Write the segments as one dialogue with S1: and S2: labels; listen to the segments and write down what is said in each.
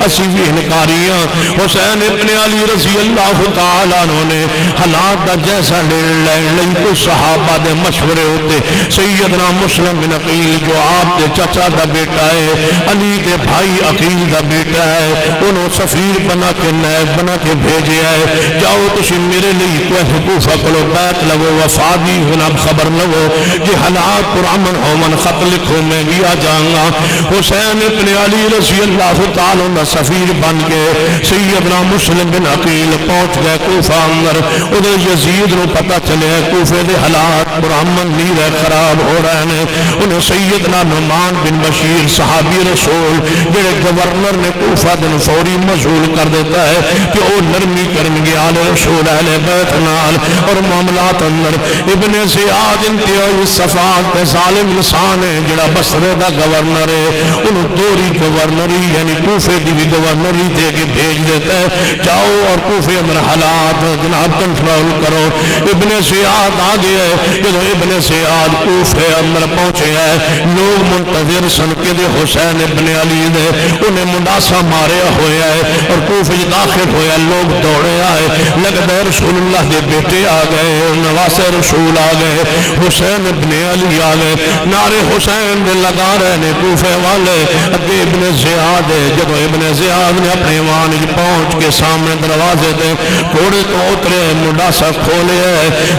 S1: اسی بھی انکاریاں حسین ابن علی رضی اللہ تعالیٰ عنہ نے حالات دا جیسا لین لئی کوئی صحابہ دے مشورے ہوتے سیدنا مسلم بن عقیل جو آپ دے چچا دا بیٹا ہے علی دے بھائی عقیل دا بیٹا ہے انہوں سفیر بنا کے نیب بنا کے بھیجے ہے جاؤ تسی میرے لئی کوئی حکوفہ کلو بیت لگو وفادی جناب خبر لگو کہ حالات پر امن ہومن خط لکھو میں بھی آ جاؤں گا حسین ابن علی رضی اللہ تعالیٰ عنہ سفیر بن کے سیدنا مسلم بن عقیل پہنچ گئے کوفہ اندر ادھر یزید نو پتہ چلے کوفے دے حالات پر امن نہیں رہے خراب ہو رہے ہیں انہیں سیدنا نعمان بن بشیر صحابی رسول جڑے گورنر نے کوفہ دن فوری مشغول کر دیتا ہے کہ وہ نرمی کرنگے آل رسول اہل بیت نال اور معاملات اندر ابن زیاد انتہائی صفات دے ظالم انسان ہے جڑا بصرے دا گورنر ہے انہوں دوری گورنری یعنی کوفے دی بھی گورنری دے کے بھیج دیتا ہے جاؤ اور کوفے اندر حالات جناب کنٹرول کرو ابن زیاد آگے ہے جب ابن زیاد کوفے اندر پہنچے ہے لوگ منتظر سنکے دے حسین ابن علی دے انہیں منڈاسا مارے ہوئے ہے اور کوفے داخل ہوئے لوگ دوڑے آئے لگتا ہے رسول اللہ دے بیٹے آگئے نواس رسول آگئے حسین ابن علی آگئے نعرے حسین دے لگا رہے نے کوفے والے اگے ابن زیاد ہے جب ابن زیاد نے اپنے ایوان پہنچ کے سامنے دروازے دے گھوڑے تو اترے منڈاسا کھولے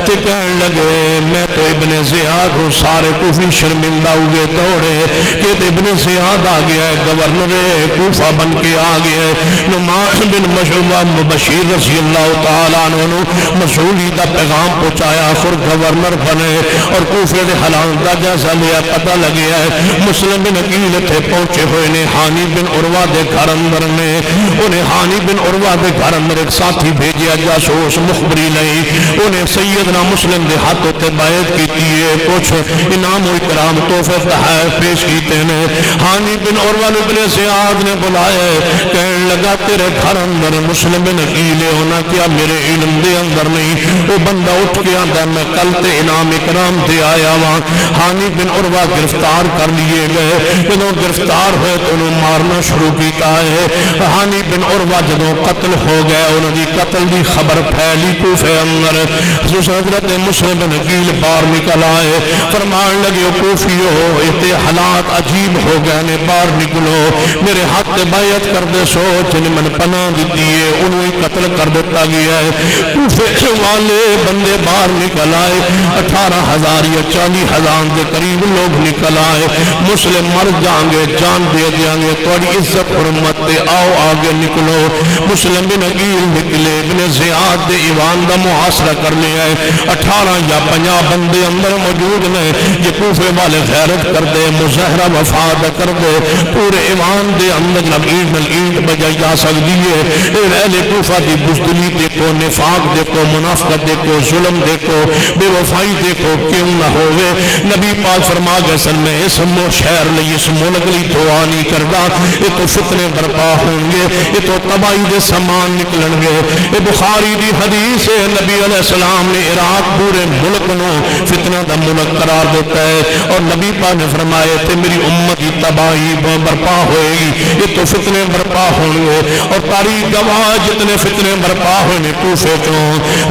S1: تو کہنے لگے میں تو ابن زیاد ہوں سارے کوفی شرمندہ ہوئے دوڑے کہ ابن زیاد آگیا ہے گورنر کوفہ بن کے آگیا ہے نعمان بن بشیر رضی اللہ تعالیٰ عنہ مسئولی دا پیغام پہنچایا خور گورنر بنے اور کوفے دے حالات دا جیسا لیا پتہ لگیا ہے مسلم بن عقیل تھے پہنچے ہوئے نے حانی بن عروہ دے گھر اندر نے انہیں حانی بن عروہ دے گھر اندر ایک ساتھی بھیجیا جاسوس مخبری لئی انہیں سیدنا مسلم دے ہاتھوں تے بیعت کیتی ہے کچھ انعام و اکرام تحفے تحائف پیش کیتے ہیں حانی بن عروہ ابن زیاد نے بلائے کہنے لگا تیرے گھر اندر مسلم بن عقیل ہونا کیا میرے علم دے اندر نہیں وہ بندہ اٹھ کے آندہ میں کل تے انعام اکرام دے آیا وہاں حانی بن عروہ گرفتار کر لیے گئے انہوں گرفتار ہوئے تو انہوں مارنا شروع کیتا ہے حانی بن عروہ جدوں قتل ہو گئے انہوں دی قتل دی خبر پھیلی کوفے اندر حضرت مسلم بن عقیل بار نکل آئے فرمان لگے کوفیو اتے حالات عجیب ہو گئے نے بار نکلو میرے ہاتھ بیعت کر دے سوچ نے من پناہ دیتی ہے انہوں قتل کر دیتا گیا ہے کوفے والے بندے بار نکل آئے 18,000 یا 40,000 کے قریب لوگ نکل آئے مسلم مر جانگے جان دے دیانگے توڑی عزت حرمت دے آؤ آگے نکلو مسلم بن عقیل نکلے ابن زیاد دے ایوان دا محاصرہ کر لے آئے 18 یا 50 بندے اندر موجود نے یہ کوفے والے غیرت کر دے مظاہرہ وفاد کر دے پورے ایوان دے اندر نبیل ملعید بجائی جا سکتی ہے اہل کوفہ دی بزدلی دیکھو نفاق دیکھو منافقت دیکھو ظلم دیکھو بے وفائی دیکھو کیوں نہ ہوئے نبی پاک فرما گئے سن میں اس شہر لئی اس ملک لئی دعا نہیں کردہ یہ تو فتنے برپا ہوں گے یہ تو تباہی دے سامان نکلن گے یہ بخاری دی حدیث ہے نبی علیہ السلام نے عراق پورے ملک نو فتنہ دا ملک قرار دیتا ہے اور نبی پاک نے فرمائے تھے میری امت کی تباہی برپا ہوئے گی یہ تو فتنے برپا ہوں گے اور تاریخ گواہ جتنے فتنے برپا ہوئے کوفے تو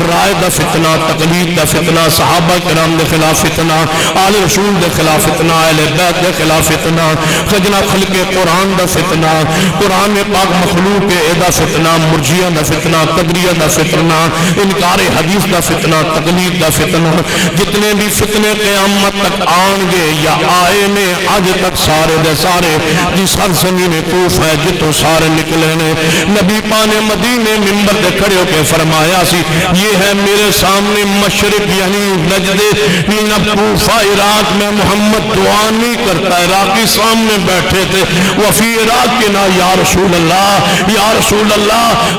S1: رائے دا فتنہ تقلید دا فتنہ صحابہ کرام دے خلاف فتنہ آل رسول دے خلاف فتنہ اہل بیت دے خلاف فتنہ خجنہ خلق قرآن دا فتنہ قرآن پاک مخلوق دا فتنہ مرجیہ دا فتنہ قدریہ دا فتنہ انکار حدیث دا فتنہ تقلید دا فتنہ جتنے بھی فتنے قیامت تک آنگے یا آئے نے آج تک سارے دے سارے جس سرزمین کوفہ ہے جتوں سارے نکلے نے نبی پانے مدینے ممبر دے کھڑے ہو کے فرمایا سی یہ ہے میرے سامنے مشرق یعنی نجد کوفہ عراق میں محمد دعا نہیں کرتا عراقی سامنے بیٹھے تھے وفی عراق کے نا یا رسول اللہ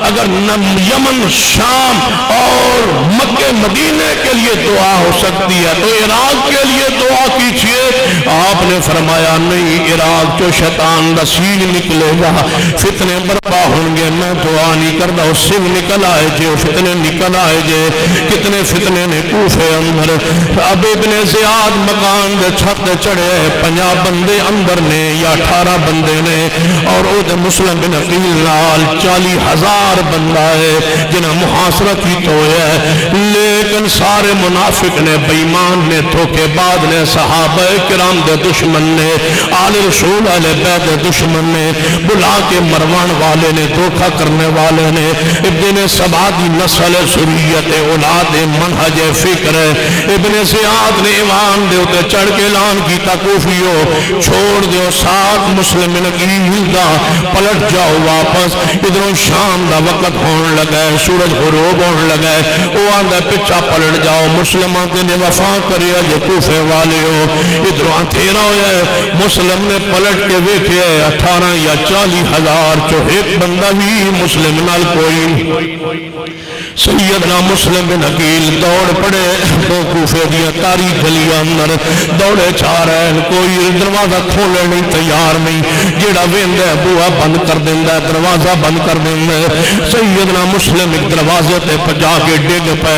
S1: اگر یمن شام اور مکہ مدینے کے لیے دعا ہو سکتی ہے تو عراق کے لیے دعا کیجئے آپ نے فرمایا نہیں عراق جو شیطان دا سیج نکلے گا، فتنے برپا ہوں گے. میں دعا نہیں کرتا وہ سنگ نکل آئے جے، وہ فتنے نکل آئے جے. کتنے فتنے نے کوفے اندر. اب ابن زیاد مکان دے چھت چڑھے 50 بندے اندر نے یا 18 بندے نے، اور او دے مسلم بن عقیل نال 40,000 بندہ ہے جنہاں محاصرہ کی تو ہے. لیکن سارے منافق نے، بیمان نے، دھوکے بعد نے، صحابہ کرام دے دشمن نے، آل رسول علیہ بیت دے دشمن نے، بلا کے مروان والے نے، دھوکہ کرنے والے نے. ابن سبا دی نسل ذریت اولاد منہج فکر. ابن زیاد نے ایمان دے اتے چڑھ کے اعلان کیتا کوفیو چھوڑ دیو ساتھ مسلم نقیل دا، پلٹ جاؤ واپس. ادھروں شام دا وقت ہون لگا ہے، سورج غروب ہون لگا ہے. وہ آندہ پچھا پلٹ جاؤ، مسلمان کے نے وفا کریا جو کوفے والے ہو. ادھروں آتھیرا ہویا ہے، مسلم نے پلٹ کے ویکھے 18 یا 40,000 چو ایک بندہ بھی مسلم نال کوئی. سیدنا مسلم بن عقیل دوڑ پڑے تو کوفے دیا تاریخ گلی اندر دوڑے چاہ رہے ہیں. کوئی دروازہ کھولے نہیں، تیار نہیں. جیڑا ویندہ بوہا بند کر دیندہ، دروازہ بند کر دیندہ. سیدنا مسلم ایک دروازے تے پجا کے ڈگ پے.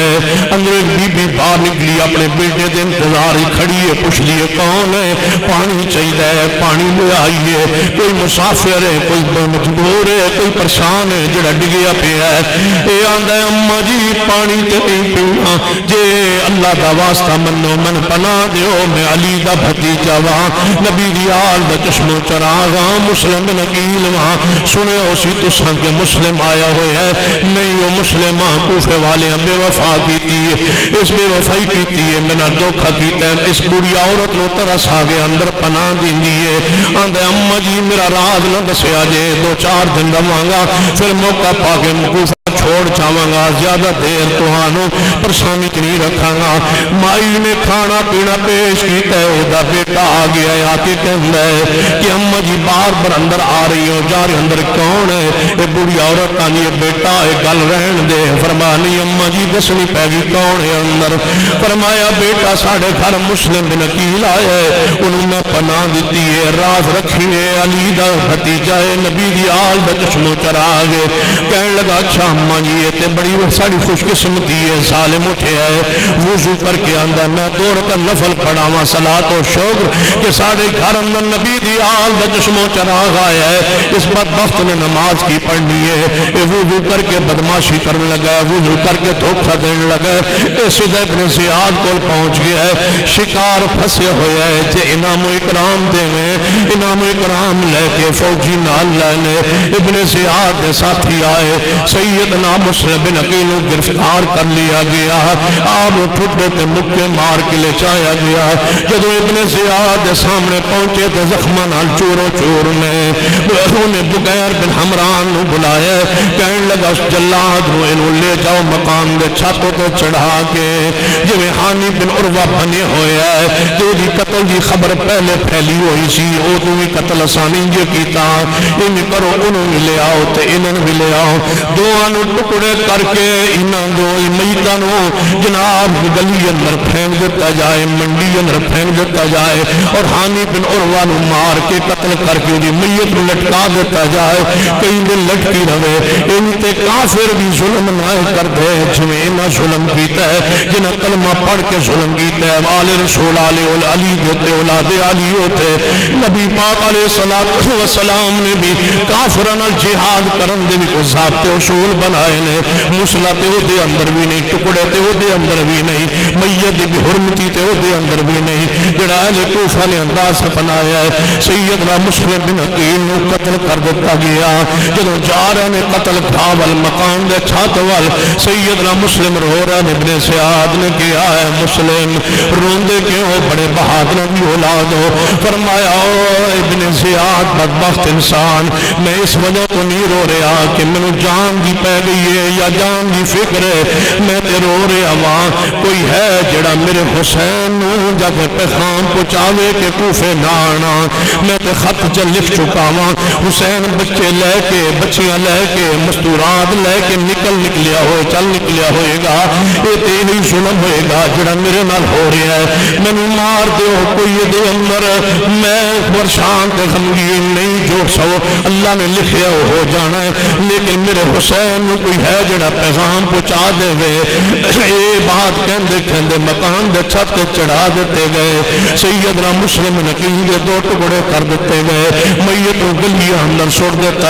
S1: اندر ایک بی بی باہر نکلی، اپنے بیٹے دے انتظار ہی کھڑی ہے. پوچھ لیے کون ہے؟ پانی چاہیے ہے، پانی لے آئیے. کوئی مسافر ہے، کوئی مجبور ہے، کوئی پریشان ہے جڑا ڈگیا پہ ہے. اے آندہ ہے اماں جی پانی تے نہیں پینا، جے اللہ دا واسطہ منو من پناہ دیو. میں علی دا بھتیجا وہاں، نبی دی آل دا چشم و چراغ وہاں، مسلم بن عقیل وہاں. سنے ہو سی تساں کہ مسلم آیا ہوئے ہے. نہیں وہ مسلم کوفے والے بے وفا کیتی ہے، اس بے وفائی کیتی ہے، میں نے دھوکھا کیتا ہے. اس بری عورت نو ترس آگے اندر پناہ دیندی ہے. آندھے اماں جی میرا راز نہ دسیا جے، 2-4 دن رہواں پھر موقع پا کے کوفہ چھوڑ چاہواں گا، زیادہ دیر توہانوں پرسانی نہیں رکھاں گا. مائی نے کھانا پینا پیش کیتا ہے. ادا بیٹا آ گیا ہے، آکے کہندا ہے کہ اماں جی بار بار اندر آ رہی ہو، جا رہی اندر کون ہے؟ اے بڑی عورت آنی ہے بیٹا اے گل رہن دے. فرمانی اماں جی دسنی پہ گی کون ہے اندر؟ فرمایا بیٹا ساڑھے گھر مسلم بن عقیل آیا ہے، انہوں نے پناہ دیتی ہے، راز رکھی ہے، علی دا بھتیجا ہے، نبی دی آل دا چشم و چراغ ہے. کہنے لگا اچھا اماں جی یہ تے بڑی ساڑی خوش قسمتی ہے. ظالم اٹھے ہے، وضو کر کے آندہ میں دوڑ کر نفل پڑھاواں صلاۃ و شکر کہ ساڑھے گھر اندر نبی دی آل دا چشم و چراغ آیا ہے. اس بدبخت نے نماز کی پڑھنی ہے. وضو کر کے بدماشی کرنے لگا ہے، وضو کر کے دھوکہ دینے لگا ہے. اس ابن زیاد کو پہنچ گیا ہے، شکار پھنسے ہویا ہے. جے انعام و اکرام دے میں انعام و اکرام لے کے فوجی نال لینے. ابن زیاد دے ساتھی آئے، سیدنا مسلم بن عقیل گرفتار کر لیا گیا. آپ ٹھٹے تے مکے مار کے لے چایا گیا. جدو ابن زیاد دے سامنے پہنچے تے زخمہ نال چورو چور نے انہیں بغیر بن حمران نو بلایا. کہنے لگا اس جلاد نو انہوں لے جاؤ مقام دے چھاتوں تے چڑھا کے جو حانی بن عروہ بنے ہوئے ہے، جو دی قتل دی خبر پہلے پھیلی ہوئی سی، او تو بھی قتل آسانی جو کیتا. انہیں کرو انہوں نے لے آؤ تے انہوں بھی لے آؤ. دوانو ٹکڑے کر کے انہوں دو میتانو جناب گلی اندر پھینک دیتا جائے، منڈی اندر پھینک دیتا جائے، اور حانی بن عروہ نو مار کے قتل کر کے دی میت لٹکا دیتا جائے. کئی دن لٹکی رہے. ان تے کافر بھی ظلم نہ کر دے جویں انہاں ظلم کیتا ہے، جنہاں کلمہ پڑھ کے ظلم کیتا ہے. آل رسول علی ہوتے، اولاد علی ہوتے. نبی پاک علیہ السلام نے بھی کافرانہ جہاد کرن دے بھی کو ضابطے اصول بنائے نے. مسلح تے وہ دے اندر بھی نہیں، ٹکڑے تے وہ دے اندر بھی نہیں، میت بھی حرمتی تے وہ دے اندر بھی نہیں. جڑا اہل کوفہ نے انداز بنایا ہے، سیدنا مسلم بن عقیل نو قتل کر دیتا گیا. جدو جا رہے نے قتل کھاول مقام دے چھات وال، سیدنا مسلم رو رہا نے. ابن زیاد نے کیا ہے مسلم روندے کیوں؟ بڑے بہادر بھی اولاد ہو. فرمایا او ابن زیاد بدبخت انسان، میں اس وجہ تو نہیں رو رہا کہ میں جان دی پہ رہ گئی ہے یا جان دی فکر ہے میں تے رو رہا واں کوئی ہے جڑا میرے حسین نو جا کے پیغام پہنچاوے کہ کوفے نہ آنا میں تے خط چ لکھ چکا واں حسین بچے لے کے بچیاں لے کے مستورات لے کے نکلیا ہوئے چل نکلیا ہوئے گا یہ تے نہیں ظلم ہوئے گا جڑا میرے نال ہو رہا ہے میں مار دیو کوئی دے اندر میں ورشان تے غمگین نہیں جو سو اللہ نے لکھیا ہو جانا ہے لیکن میرے حسین نو کوئی ہے جڑا پیغام پہنچا دے وے اے بات کہندے مکان دے چھت تے چڑھا دیتے گئے سیدنا مسلم نقی دے 2 ٹکڑے کر دیتے گئے میت گلیاں اندر سٹ دیتا